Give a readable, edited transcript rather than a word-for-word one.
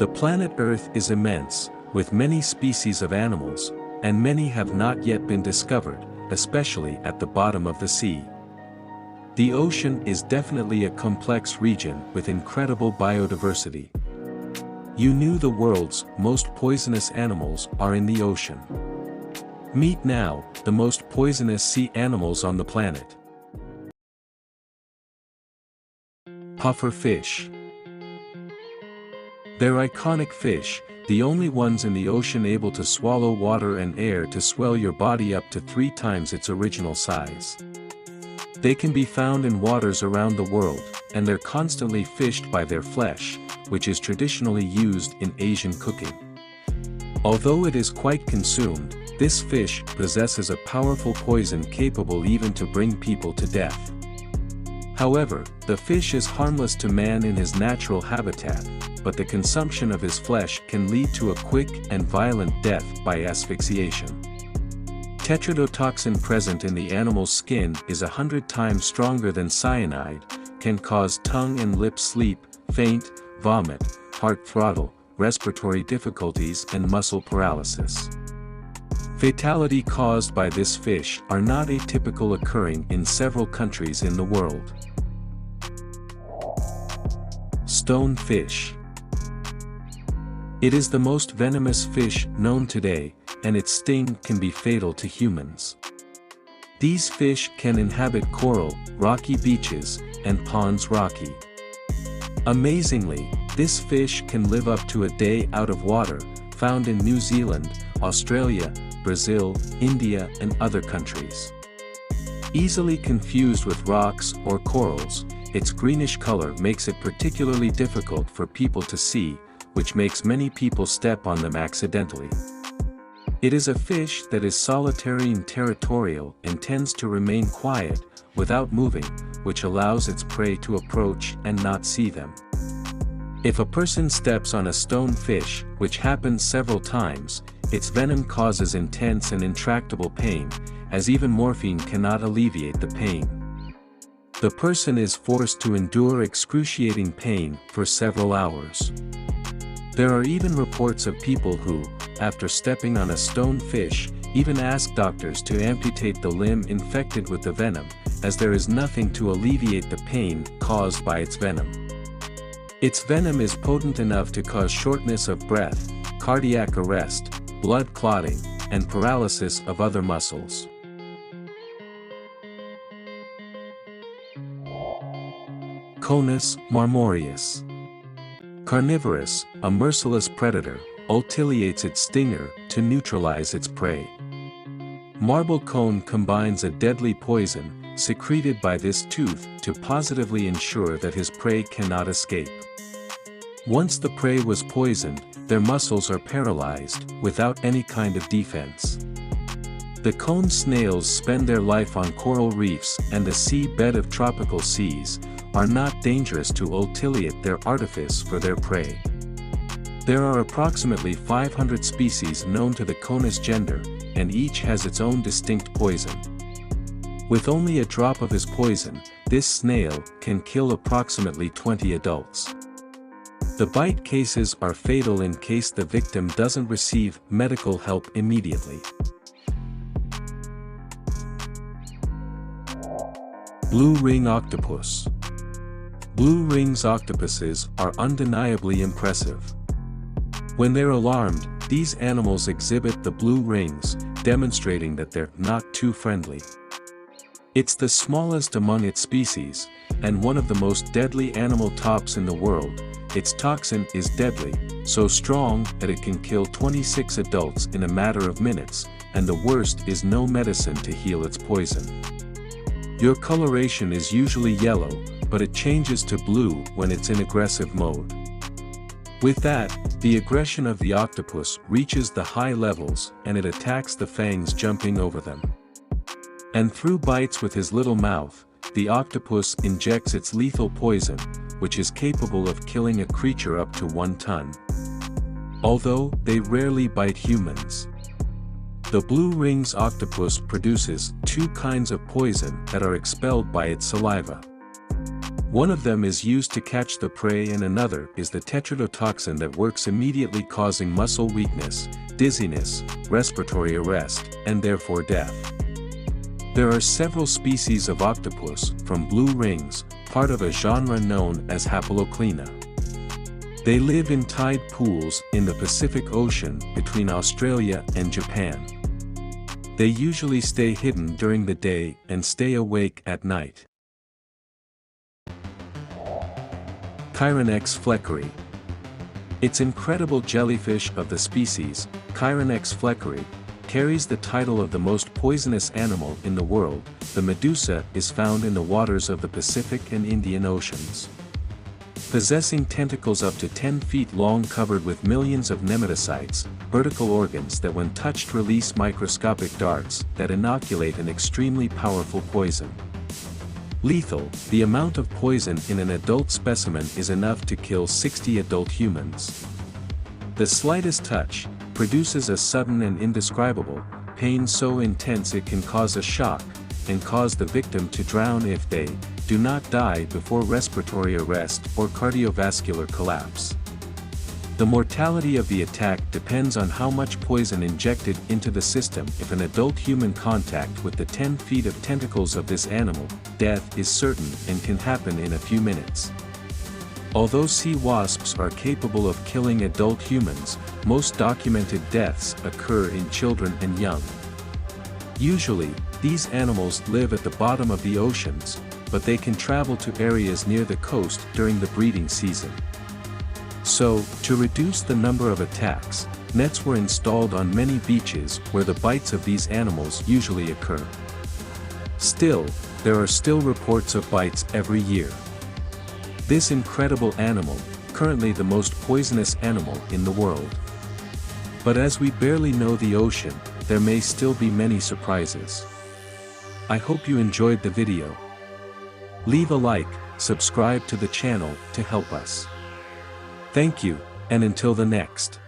The planet Earth is immense, with many species of animals, and many have not yet been discovered, especially at the bottom of the sea. The ocean is definitely a complex region with incredible biodiversity. You knew the world's most poisonous animals are in the ocean. Meet now, the most poisonous sea animals on the planet. Puffer fish. They're iconic fish, the only ones in the ocean able to swallow water and air to swell your body up to 3 times its original size. They can be found in waters around the world, and they're constantly fished by their flesh, which is traditionally used in Asian cooking. Although it is quite consumed, this fish possesses a powerful poison capable even to bring people to death. However, the fish is harmless to man in his natural habitat, but the consumption of his flesh can lead to a quick and violent death by asphyxiation. Tetrodotoxin present in the animal's skin is 100 times stronger than cyanide, can cause tongue and lip sleep, faint, vomit, heart throttle, respiratory difficulties and muscle paralysis. Fatality caused by this fish are not atypical, occurring in several countries in the world. Stonefish. It is the most venomous fish known today, and its sting can be fatal to humans. These fish can inhabit coral, rocky beaches, and ponds rocky. Amazingly, this fish can live up to a day out of water, found in New Zealand, Australia, Brazil, India and other countries. Easily confused with rocks or corals, its greenish color makes it particularly difficult for people to see, which makes many people step on them accidentally. It is a fish that is solitary and territorial and tends to remain quiet, without moving, which allows its prey to approach and not see them. If a person steps on a stonefish, which happens several times, its venom causes intense and intractable pain, as even morphine cannot alleviate the pain. The person is forced to endure excruciating pain for several hours. There are even reports of people who, after stepping on a stonefish, even ask doctors to amputate the limb infected with the venom, as there is nothing to alleviate the pain caused by its venom. Its venom is potent enough to cause shortness of breath, cardiac arrest, blood clotting, and paralysis of other muscles. Conus marmoreus. Carnivorous, a merciless predator, ultimates its stinger to neutralize its prey. Marble cone combines a deadly poison, secreted by this tooth, to positively ensure that his prey cannot escape. Once the prey was poisoned, their muscles are paralyzed, without any kind of defense. The cone snails spend their life on coral reefs and the sea bed of tropical seas, are not dangerous to ultiate their artifice for their prey. There are approximately 500 species known to the Conus gender, and each has its own distinct poison. With only a drop of his poison, this snail can kill approximately 20 adults. The bite cases are fatal in case the victim doesn't receive medical help immediately. Blue ring octopus. Blue rings octopuses are undeniably impressive. When they're alarmed, these animals exhibit the blue rings, demonstrating that they're not too friendly. It's the smallest among its species, and one of the most deadly animal tops in the world. Its toxin is deadly, so strong that it can kill 26 adults in a matter of minutes, and the worst is no medicine to heal its poison. Your coloration is usually yellow, but it changes to blue when it's in aggressive mode. With that, the aggression of the octopus reaches the high levels and it attacks the fangs jumping over them. And through bites with his little mouth, the octopus injects its lethal poison, which is capable of killing a creature up to 1 ton. Although they rarely bite humans. The blue rings octopus produces 2 kinds of poison that are expelled by its saliva. One of them is used to catch the prey and another is the tetrodotoxin that works immediately, causing muscle weakness, dizziness, respiratory arrest, and therefore death. There are several species of octopus, from blue rings, part of a genre known as Hapaloclina. They live in tide pools in the Pacific Ocean between Australia and Japan. They usually stay hidden during the day and stay awake at night. Chironex fleckeri. Its incredible jellyfish of the species, Chironex fleckeri, carries the title of the most poisonous animal in the world. The medusa is found in the waters of the Pacific and Indian Oceans. Possessing tentacles up to 10 feet long covered with millions of nematocytes, vertical organs that when touched release microscopic darts that inoculate an extremely powerful poison. Lethal, the amount of poison in an adult specimen is enough to kill 60 adult humans. The slightest touch produces a sudden and indescribable pain so intense it can cause a shock, and cause the victim to drown if they do not die before respiratory arrest or cardiovascular collapse. The mortality of the attack depends on how much poison injected into the system. If an adult human contact with the 10 feet of tentacles of this animal, death is certain and can happen in a few minutes. Although sea wasps are capable of killing adult humans, most documented deaths occur in children and young. Usually, these animals live at the bottom of the oceans, but they can travel to areas near the coast during the breeding season. So, to reduce the number of attacks, nets were installed on many beaches where the bites of these animals usually occur. Still, there are still reports of bites every year. This incredible animal, currently the most poisonous animal in the world. But as we barely know the ocean, there may still be many surprises. I hope you enjoyed the video. Leave a like, subscribe to the channel to help us. Thank you, and until the next.